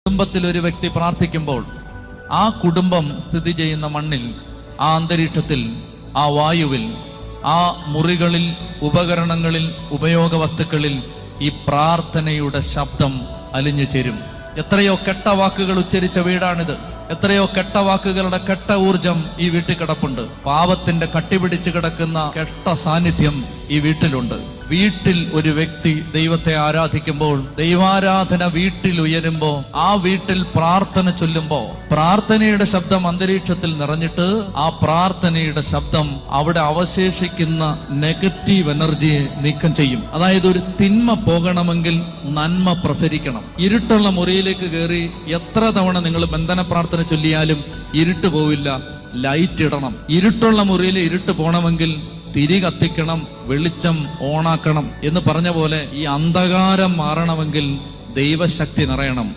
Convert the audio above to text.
കുടുംബത്തിൽ ഒരു വ്യക്തി പ്രാർത്ഥിക്കുമ്പോൾ ആ കുടുംബം സ്ഥിതി ചെയ്യുന്ന മണ്ണിൽ, ആ അന്തരീക്ഷത്തിൽ, ആ വായുവിൽ, ആ മുറികളിൽ, ഉപകരണങ്ങളിൽ, ഉപയോഗ വസ്തുക്കളിൽ ഈ പ്രാർത്ഥനയുടെ ശബ്ദം അലിഞ്ഞു ചേരും. എത്രയോ കെട്ട വാക്കുകൾ ഉച്ചരിച്ച വീടാണിത്. എത്രയോ കെട്ട വാക്കുകളുടെ കെട്ട ഊർജം ഈ വീട്ടിൽ കിടപ്പുണ്ട്. പാപത്തിന്റെ കട്ടിപിടിച്ച് കിടക്കുന്ന കെട്ട സാന്നിധ്യം ഈ വീട്ടിലുണ്ട്. വീട്ടിൽ ഒരു വ്യക്തി ദൈവത്തെ ആരാധിക്കുമ്പോൾ, ദൈവാരാധന വീട്ടിൽ ഉയരുമ്പോ, ആ വീട്ടിൽ പ്രാർത്ഥന ചൊല്ലുമ്പോ, പ്രാർത്ഥനയുടെ ശബ്ദം അന്തരീക്ഷത്തിൽ നിറഞ്ഞിട്ട് ആ പ്രാർത്ഥനയുടെ ശബ്ദം അവിടെ അവശേഷിക്കുന്ന നെഗറ്റീവ് എനർജിയെ നീക്കം ചെയ്യും. അതായത് ഒരു തിന്മ പോകണമെങ്കിൽ നന്മ പ്രസരിക്കണം. ഇരുട്ടുള്ള മുറിയിലേക്ക് കയറി എത്ര തവണ നിങ്ങൾ ബന്ധന പ്രാർത്ഥന ചൊല്ലിയാലും ഇരുട്ട് പോവില്ല. ലൈറ്റ് ഇടണം. ഇരുട്ടുള്ള മുറിയിൽ ഇരുട്ട് പോകണമെങ്കിൽ തിരി കത്തിക്കണം, വെളിച്ചം ഓണാക്കണം എന്ന് പറഞ്ഞ പോലെ ഈ അന്ധകാരം മാറണമെങ്കിൽ ദൈവശക്തി നിറയണം.